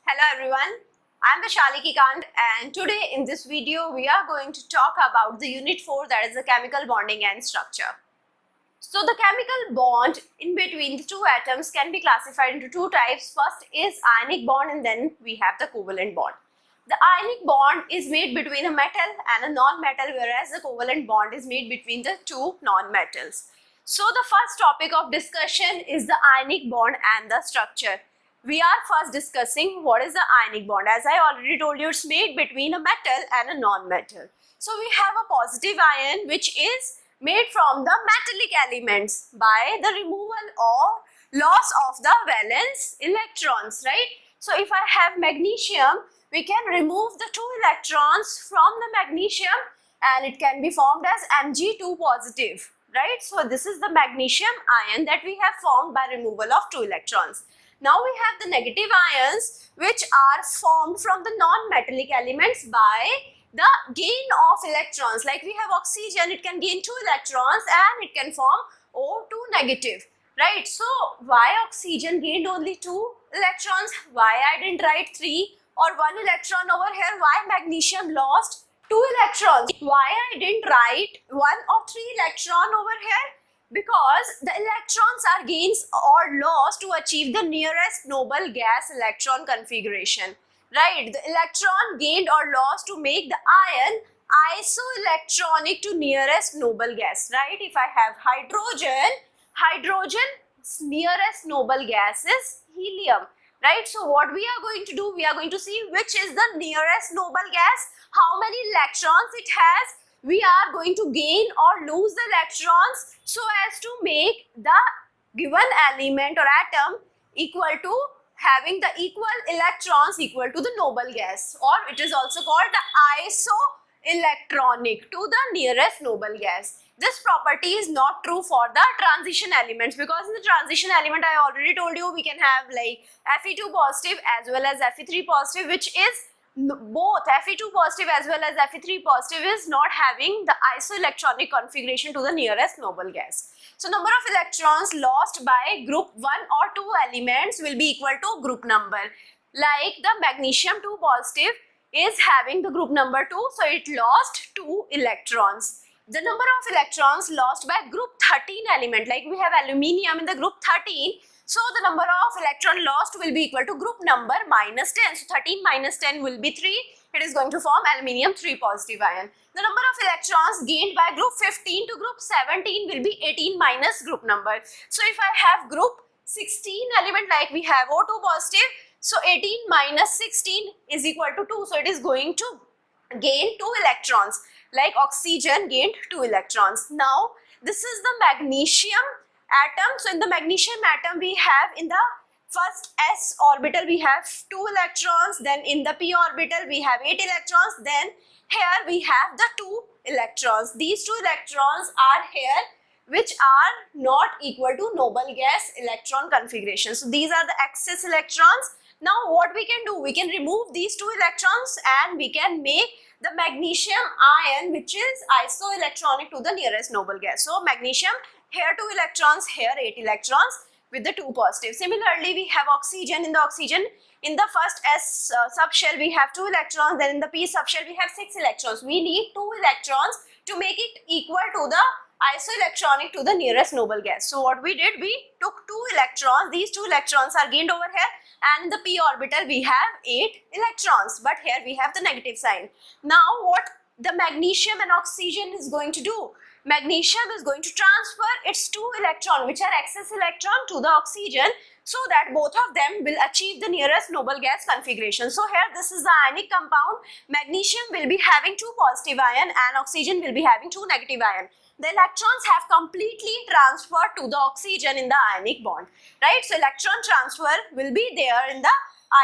Hello everyone, I am Vaishali Kikand and today in this video we are going to talk about the unit 4, that is the chemical bonding and structure. So the chemical bond in between the two atoms can be classified into two types. First is ionic bond and then we have the covalent bond. The ionic bond is made between a metal and a non-metal, whereas the covalent bond is made between the two non-metals. So the first topic of discussion is the ionic bond and the structure. We are first discussing what is the ionic bond. As I already told you, it's made between a metal and a non-metal. So we have a positive ion which is made from the metallic elements by the removal or loss of the valence electrons, right? So if I have magnesium, we can remove the two electrons from the magnesium and it can be formed as Mg2 positive, right? So this is the magnesium ion that we have formed by removal of two electrons. Now we have the negative ions which are formed from the non-metallic elements by the gain of electrons. Like we have oxygen, it can gain two electrons and it can form O2 negative, right? So why oxygen gained only two electrons? Why I didn't write three or one electron over here? Why magnesium lost two electrons? Why I didn't write one or three electron over here? Because the electrons are gained or lost to achieve the nearest noble gas electron configuration, right? The electron gained or lost to make the ion isoelectronic to nearest noble gas, right? If I have hydrogen's nearest noble gas is helium, right? So what we are going to do, we are going to see which is the nearest noble gas, how many electrons it has. We are going to gain or lose the electrons so as to make the given element or atom equal to having the equal electrons equal to the noble gas, or it is also called the isoelectronic to the nearest noble gas. This property is not true for the transition elements, because in the transition element I already told you we can have like Fe2 positive as well as Fe3 positive, which is both Fe2 positive as well as Fe3 positive is not having the isoelectronic configuration to the nearest noble gas. So number of electrons lost by group 1 or 2 elements will be equal to group number. Like the magnesium 2 positive is having the group number 2, so it lost 2 electrons. The number of electrons lost by group 13 element, like we have aluminium in the group 13, so the number of electron lost will be equal to group number minus 10. So 13 minus 10 will be 3. It is going to form aluminium 3 positive ion. The number of electrons gained by group 15 to group 17 will be 18 minus group number. So if I have group 16 element, like we have O2 positive, so 18 minus 16 is equal to 2. So it is going to gain 2 electrons. Like oxygen gained 2 electrons. Now this is the magnesium atom. So in the magnesium atom we have in the first s orbital we have 2 electrons, then in the p orbital we have 8 electrons, then here we have the 2 electrons. These 2 electrons are here which are not equal to noble gas electron configuration. So these are the excess electrons. Now what we can do, we can remove these 2 electrons and we can make the magnesium ion which is isoelectronic to the nearest noble gas. So magnesium, here 2 electrons, here 8 electrons with the 2 positive. Similarly, we have oxygen. In the oxygen, in the first S subshell we have 2 electrons, then in the P subshell we have 6 electrons. We need 2 electrons to make it equal to the isoelectronic to the nearest noble gas. So what we did, we took 2 electrons. These 2 electrons are gained over here, and in the p orbital we have 8 electrons, but here we have the negative sign. Now what the magnesium and oxygen is going to do, magnesium is going to transfer its 2 electrons which are excess electron to the oxygen, so that both of them will achieve the nearest noble gas configuration. So here this is the ionic compound. Magnesium will be having 2 positive ion and oxygen will be having 2 negative ion. The electrons have completely transferred to the oxygen in the ionic bond, right? So electron transfer will be there in the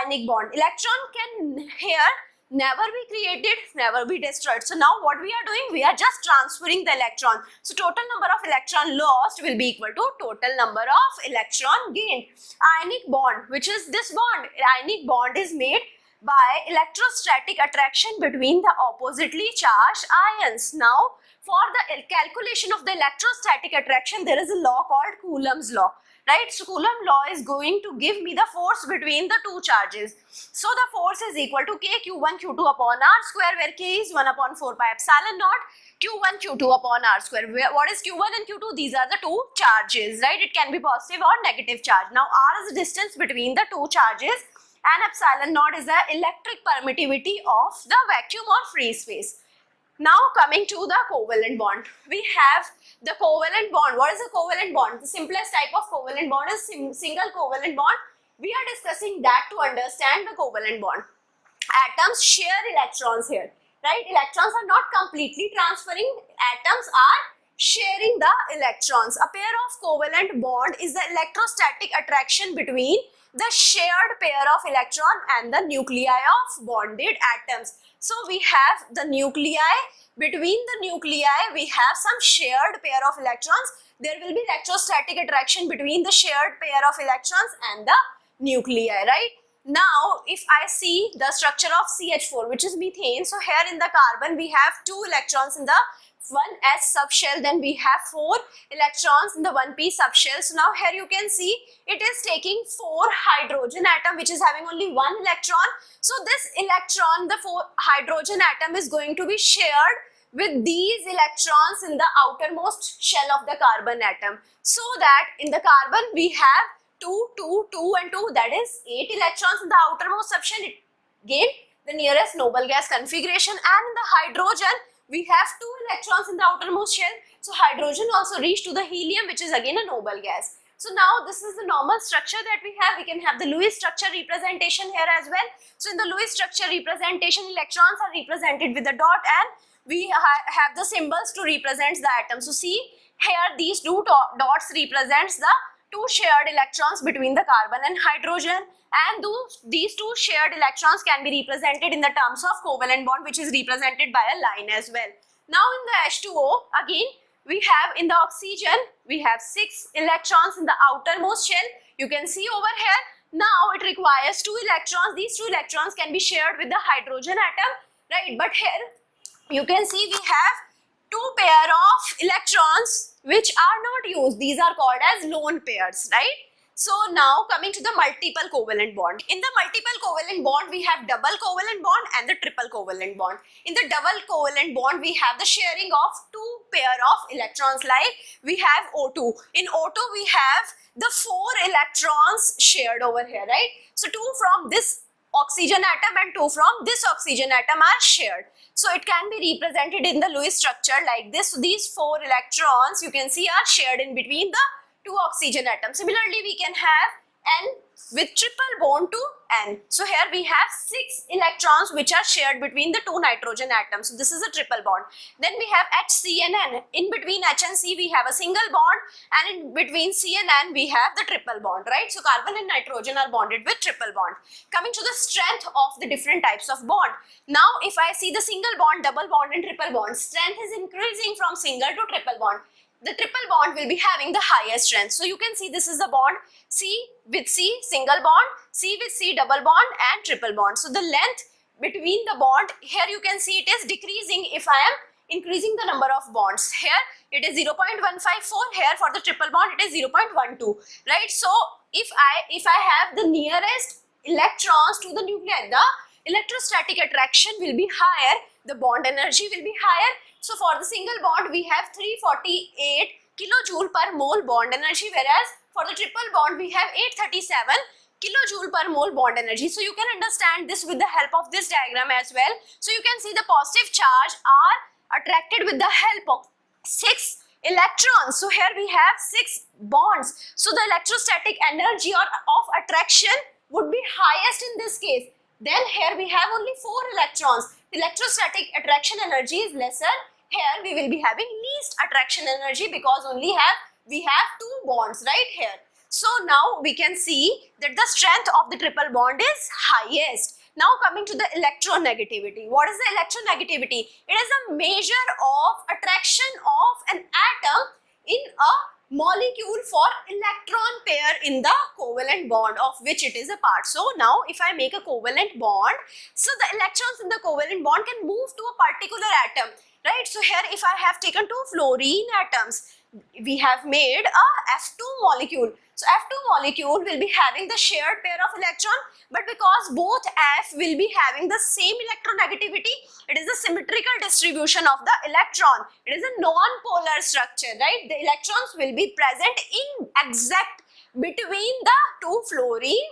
ionic bond. Electron can here never be created, never be destroyed. So now what we are doing, we are just transferring the electron. So total number of electron lost will be equal to total number of electron gained. Ionic bond, which is this bond, ionic bond is made by electrostatic attraction between the oppositely charged ions. Now for the calculation of the electrostatic attraction, there is a law called Coulomb's law, right? So Coulomb law is going to give me the force between the two charges. So the force is equal to K Q1 Q2 upon R square, where K is 1 upon 4 pi epsilon naught, Q1 Q2 upon R square. What is Q1 and Q2? These are the two charges, right? It can be positive or negative charge. Now R is the distance between the two charges, and epsilon naught is the electric permittivity of the vacuum or free space. Now coming to the covalent bond, we have the covalent bond. What is a covalent bond? The simplest type of covalent bond is single covalent bond. We are discussing that to understand the covalent bond. Atoms share electrons here, right? Electrons are not completely transferring. Atoms are sharing the electrons. A pair of covalent bond is the electrostatic attraction between the shared pair of electron and the nuclei of bonded atoms. So we have the nuclei. Between the nuclei, we have some shared pair of electrons. There will be electrostatic attraction between the shared pair of electrons and the nuclei, right? Now, if I see the structure of CH4, which is methane, so here in the carbon, we have 2 electrons in the 1s subshell, then we have 4 electrons in the 1p subshell. So now here you can see it is taking 4 hydrogen atom, which is having only 1 electron. So this electron, the 4 hydrogen atom, is going to be shared with these electrons in the outermost shell of the carbon atom. So that in the carbon we have 2, 2, 2 and 2, that is 8 electrons in the outermost subshell. It gained the nearest noble gas configuration, and in the hydrogen we have 2 electrons in the outermost shell. So hydrogen also reached to the helium, which is again a noble gas. So now this is the normal structure that we have. We can have the Lewis structure representation here as well. So in the Lewis structure representation, electrons are represented with a dot, and we have the symbols to represent the atom. So see here, these 2 dots represents the 2 shared electrons between the carbon and hydrogen, and these 2 shared electrons can be represented in the terms of covalent bond, which is represented by a line as well. Now in the H2O, again we have in the oxygen, we have 6 electrons in the outermost shell. You can see over here. Now it requires 2 electrons. These 2 electrons can be shared with the hydrogen atom, right? But here you can see we have 2 pair of electrons which are not used. These are called as lone pairs, right? So now coming to the multiple covalent bond. In the multiple covalent bond, we have double covalent bond and the triple covalent bond. In the double covalent bond, we have the sharing of 2 pair of electrons, like we have O2. In O2, we have the 4 electrons shared over here, right? So 2 from this oxygen atom and 2 from this oxygen atom are shared. So it can be represented in the Lewis structure like this. So these 4 electrons you can see are shared in between the 2 oxygen atoms. Similarly, we can have N with triple bond to N. So here we have 6 electrons which are shared between the 2 nitrogen atoms. So this is a triple bond. Then we have H, C and N. In between H and C we have a single bond, and in between C and N we have the triple bond, right? So carbon and nitrogen are bonded with triple bond. Coming to the strength of the different types of bond. Now if I see the single bond, double bond and triple bond, strength is increasing from single to triple bond. The triple bond will be having the highest strength. So you can see this is the bond, C with C single bond, C with C double bond and triple bond. So the length between the bond, here you can see it is decreasing if I am increasing the number of bonds. Here it is 0.154, here for the triple bond it is 0.12, right? So if I have the nearest electrons to the nuclei, the electrostatic attraction will be higher, the bond energy will be higher. So for the single bond we have 348 kilojoule per mole bond energy, whereas for the triple bond we have 837 kilojoule per mole bond energy. So you can understand this with the help of this diagram as well. So you can see the positive charge are attracted with the help of 6 electrons. So here we have 6 bonds. So the electrostatic energy of attraction would be highest in this case. Then here we have only 4 electrons. The electrostatic attraction energy is lesser. Here we will be having least attraction energy because we have 2 bonds right here. So now we can see that the strength of the triple bond is highest. Now coming to the electronegativity. What is the electronegativity? It is a measure of attraction of an atom in a molecule for electron pair in the covalent bond of which it is a part. So now if I make a covalent bond, so the electrons in the covalent bond can move to a particular atom. right? So here if I have taken two fluorine atoms, we have made a F2 molecule. So F2 molecule will be having the shared pair of electron, but because both F will be having the same electronegativity, it is a symmetrical distribution of the electron. It is a non-polar structure, right? The electrons will be present in exact between the two fluorine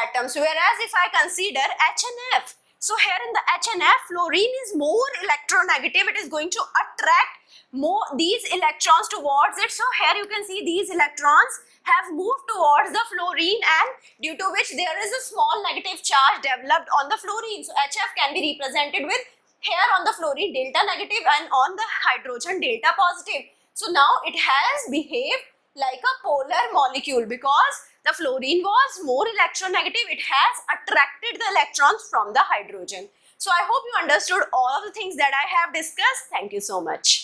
atoms. Whereas if I consider H and F, so here in the H and F, fluorine is more electronegative. It is going to attract more these electrons towards it. So here you can see these electrons have moved towards the fluorine, and due to which there is a small negative charge developed on the fluorine. So HF can be represented with here on the fluorine delta negative and on the hydrogen delta positive. So now it has behaved like a polar molecule because the fluorine was more electronegative. It has attracted the electrons from the hydrogen. So I hope you understood all of the things that I have discussed. Thank you so much.